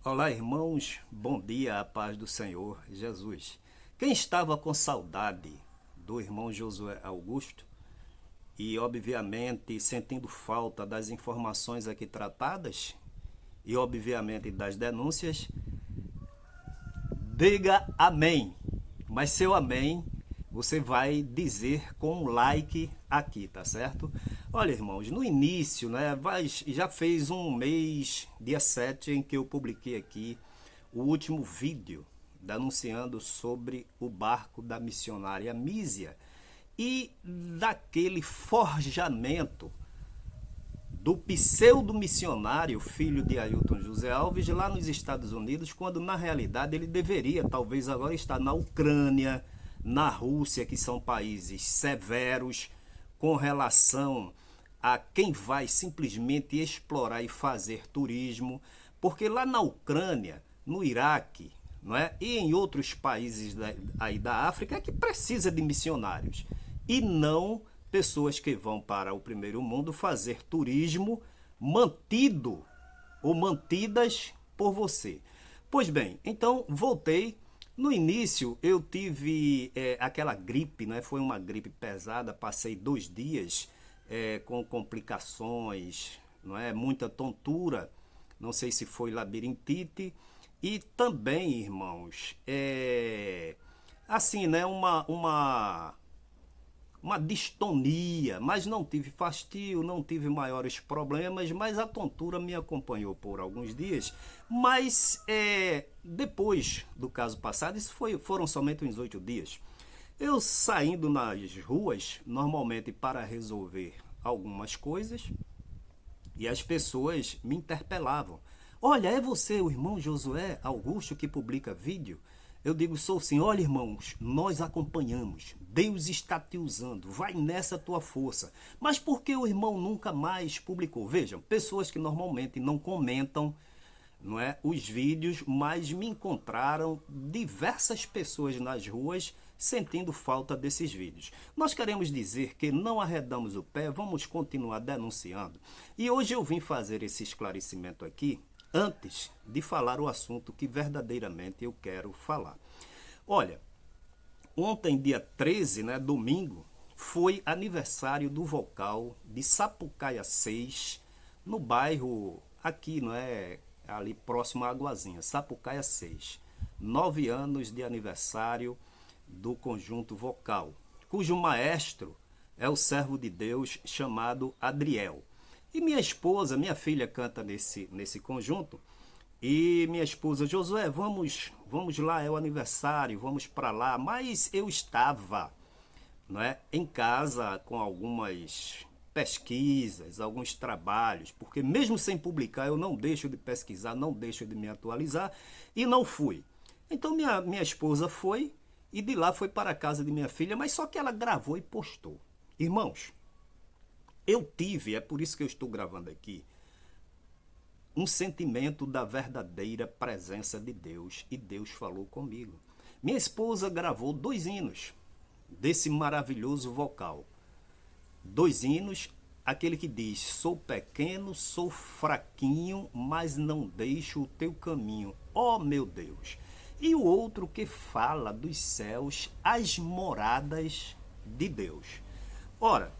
Olá, irmãos, bom dia, a paz do Senhor Jesus. Quem estava com saudade do irmão Josué Augusto e, obviamente, sentindo falta das informações aqui tratadas e, obviamente, das denúncias, diga amém. Mas seu amém você vai dizer com um like aqui, tá certo? Olha, irmãos, no início, né, já fez um mês, dia 7, em que eu publiquei aqui o último vídeo denunciando sobre o barco da missionária Mísia e daquele forjamento do pseudo-missionário, filho de Ailton José Alves, lá nos Estados Unidos, quando na realidade ele deveria talvez agora estar na Ucrânia, na Rússia, que são países severos com relação a quem vai simplesmente explorar e fazer turismo, porque lá na Ucrânia, no Iraque, não é? E em outros países aí da África é que precisa de missionários e não pessoas que vão para o primeiro mundo fazer turismo mantido ou mantidas por você. Pois bem, então voltei. No início eu tive aquela gripe, né? Foi uma gripe pesada, passei 2 dias com complicações, não é? Muita tontura, não sei se foi labirintite e também, irmãos, assim, né? Uma distonia, mas não tive fastio, não tive maiores problemas, mas a tontura me acompanhou por alguns dias. Mas depois do caso passado, foram somente uns 8 dias. Eu saindo nas ruas, normalmente para resolver algumas coisas, e as pessoas me interpelavam. Olha, é você, o irmão Josué Augusto, que publica vídeo? Eu digo, sou sim. Olha, irmãos, nós acompanhamos. Deus está te usando. Vai nessa tua força. Mas por que o irmão nunca mais publicou? Vejam, pessoas que normalmente não comentam, não é, os vídeos, mas me encontraram diversas pessoas nas ruas sentindo falta desses vídeos. Nós queremos dizer que não arredamos o pé, vamos continuar denunciando. E hoje eu vim fazer esse esclarecimento aqui, antes de falar o assunto que verdadeiramente eu quero falar. Olha, ontem, dia 13, né, domingo, foi aniversário do vocal de Sapucaia 6, no bairro aqui, não é, ali próximo à Águazinha, Sapucaia 6. 9 anos de aniversário do conjunto vocal, cujo maestro é o servo de Deus chamado Adriel. E minha esposa, minha filha canta nesse conjunto. E minha esposa, Josué, vamos lá, é o aniversário, vamos para lá. Mas eu estava, não é, em casa com algumas pesquisas, alguns trabalhos, porque mesmo sem publicar eu não deixo de pesquisar, não deixo de me atualizar e não fui. Então minha esposa foi e de lá foi para a casa de minha filha, mas só que ela gravou e postou. Irmãos, eu tive, é por isso que eu estou gravando aqui, um sentimento da verdadeira presença de Deus e Deus falou comigo. Minha esposa gravou 2 hinos desse maravilhoso vocal. 2 hinos, aquele que diz: sou pequeno, sou fraquinho, mas não deixo o teu caminho, ó meu Deus. E o outro que fala dos céus, as moradas de Deus. Ora,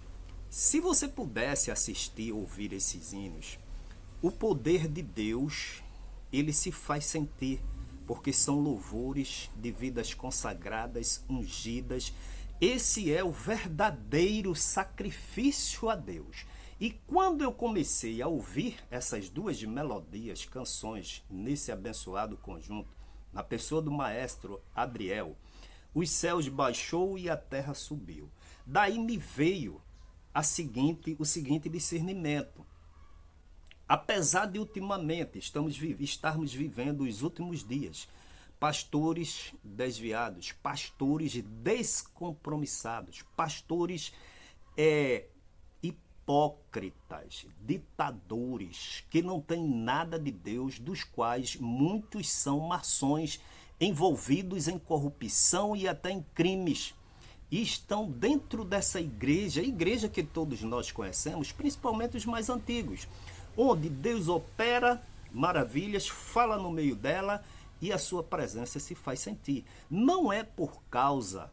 se você pudesse assistir, ouvir esses hinos, o poder de Deus, ele se faz sentir, porque são louvores de vidas consagradas, ungidas. Esse é o verdadeiro sacrifício a Deus. E quando eu comecei a ouvir essas duas melodias, canções, nesse abençoado conjunto, na pessoa do maestro Adriel, os céus baixou e a terra subiu. Daí me veio o seguinte discernimento. Apesar de ultimamente estarmos vivendo os últimos dias, pastores desviados, pastores descompromissados, pastores hipócritas, ditadores, que não têm nada de Deus, dos quais muitos são maçons envolvidos em corrupção e até em crimes. E estão dentro dessa igreja, a igreja que todos nós conhecemos, principalmente os mais antigos, onde Deus opera maravilhas, fala no meio dela e a sua presença se faz sentir. Não é por causa,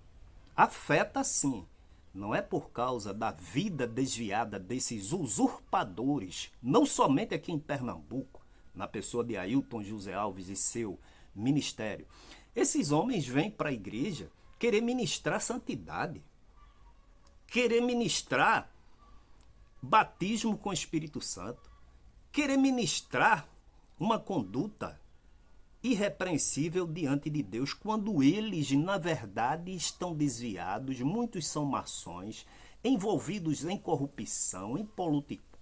afeta sim, não é por causa da vida desviada desses usurpadores, não somente aqui em Pernambuco, na pessoa de Ailton José Alves e seu ministério. Esses homens vêm para a igreja querer ministrar santidade, querer ministrar batismo com o Espírito Santo, querer ministrar uma conduta irrepreensível diante de Deus, quando eles, na verdade, estão desviados, muitos são maçons, envolvidos em corrupção, em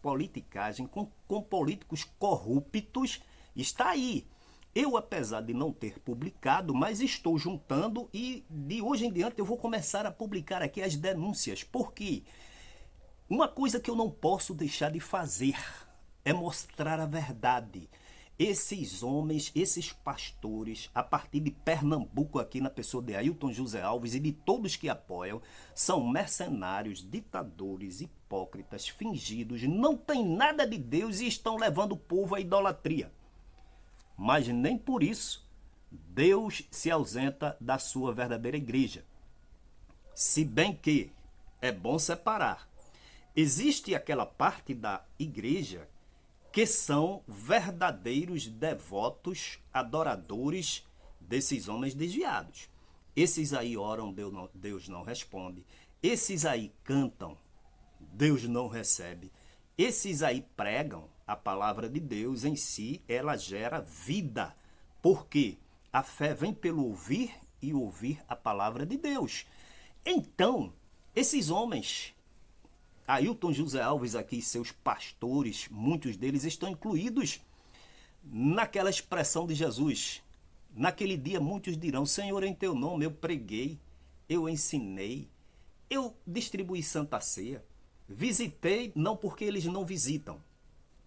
politicagem, com políticos corruptos, está aí. Eu, apesar de não ter publicado, mas estou juntando e de hoje em diante eu vou começar a publicar aqui as denúncias, porque uma coisa que eu não posso deixar de fazer é mostrar a verdade. Esses homens, esses pastores, a partir de Pernambuco, aqui na pessoa de Ailton José Alves e de todos que apoiam, são mercenários, ditadores, hipócritas, fingidos, não têm nada de Deus e estão levando o povo à idolatria. Mas nem por isso Deus se ausenta da sua verdadeira igreja. Se bem que é bom separar. Existe aquela parte da igreja que são verdadeiros devotos, adoradores desses homens desviados. Esses aí oram, Deus não responde. Esses aí cantam, Deus não recebe. Esses aí pregam a palavra de Deus em si, ela gera vida. Porque a fé vem pelo ouvir e ouvir a palavra de Deus. Então, esses homens, Ailton José Alves aqui e seus pastores, muitos deles estão incluídos naquela expressão de Jesus. Naquele dia muitos dirão, Senhor, em teu nome eu preguei, eu ensinei, eu distribuí Santa Ceia, visitei, não porque eles não visitam.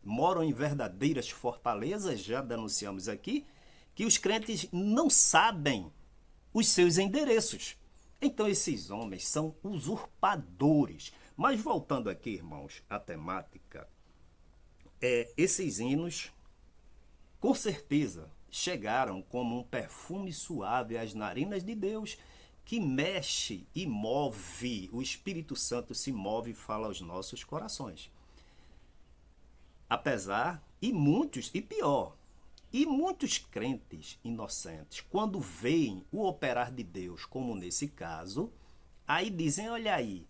Moram em verdadeiras fortalezas, já denunciamos aqui, que os crentes não sabem os seus endereços. Então esses homens são usurpadores. Mas voltando aqui, irmãos, à temática, esses hinos, com certeza, chegaram como um perfume suave às narinas de Deus, que mexe e move, o Espírito Santo se move e fala aos nossos corações. Apesar, e muitos crentes inocentes, quando veem o operar de Deus, como nesse caso, aí dizem, olha aí,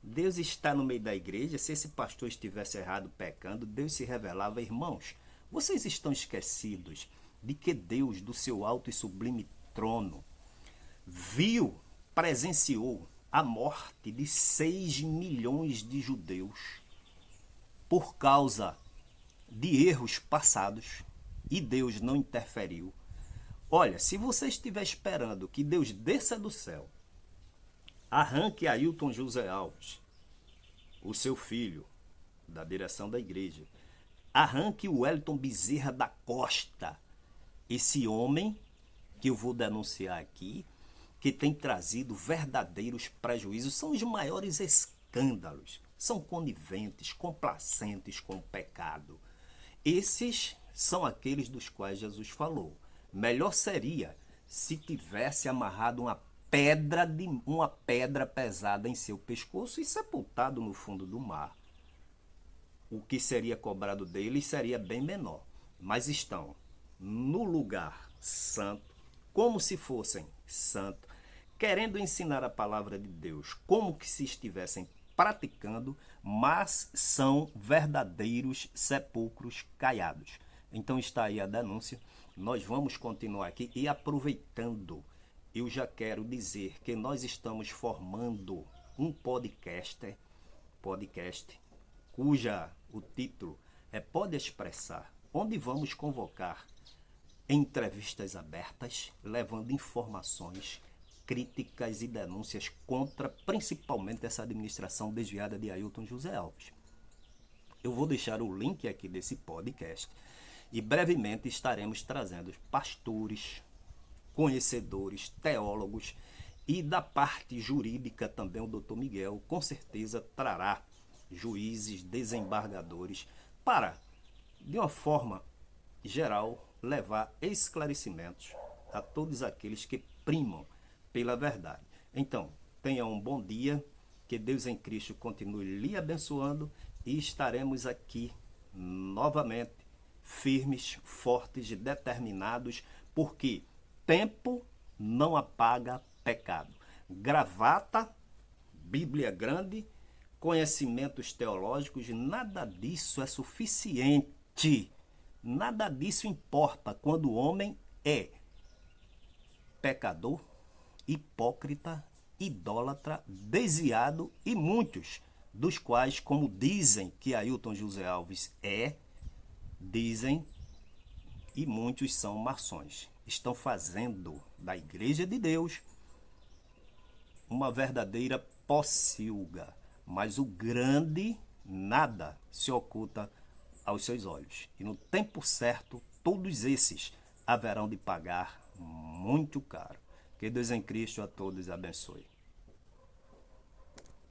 Deus está no meio da igreja, se esse pastor estivesse errado pecando, Deus se revelava. Irmãos, vocês estão esquecidos de que Deus, do seu alto e sublime trono, presenciou a morte de 6 milhões de judeus por causa de erros passados e Deus não interferiu. Olha, se você estiver esperando que Deus desça do céu, arranque Ailton José Alves, o seu filho, da direção da igreja, arranque o Wellington Bezerra da Costa, esse homem que eu vou denunciar aqui, que tem trazido verdadeiros prejuízos, são os maiores escândalos, são coniventes, complacentes com o pecado. Esses são aqueles dos quais Jesus falou. Melhor seria se tivesse amarrado uma pedra pesada em seu pescoço e sepultado no fundo do mar. O que seria cobrado deles seria bem menor. Mas estão no lugar santo, como se fossem santos, querendo ensinar a palavra de Deus como que se estivessem praticando, mas são verdadeiros sepulcros caiados. Então está aí a denúncia. Nós vamos continuar aqui e aproveitando, eu já quero dizer que nós estamos formando um podcast cuja o título é Pode Expressar, onde vamos convocar entrevistas abertas, levando informações, críticas e denúncias contra principalmente essa administração desviada de Ailton José Alves. Eu vou deixar o link aqui desse podcast e brevemente estaremos trazendo pastores, conhecedores, teólogos e da parte jurídica também o Dr. Miguel com certeza trará juízes, desembargadores para, de uma forma geral, levar esclarecimentos a todos aqueles que primam pela verdade. Então, tenha um bom dia, que Deus em Cristo continue lhe abençoando e estaremos aqui novamente, firmes, fortes e determinados, porque tempo não apaga pecado. Gravata, Bíblia grande, conhecimentos teológicos, nada disso é suficiente. Nada disso importa quando o homem é pecador, hipócrita, idólatra, desviado e muitos dos quais, como dizem que Ailton José Alves dizem, e muitos são maçons. Estão fazendo da Igreja de Deus uma verdadeira pocilga, mas o grande nada se oculta aos seus olhos. E no tempo certo, todos esses haverão de pagar muito caro. Que Deus em Cristo a todos abençoe.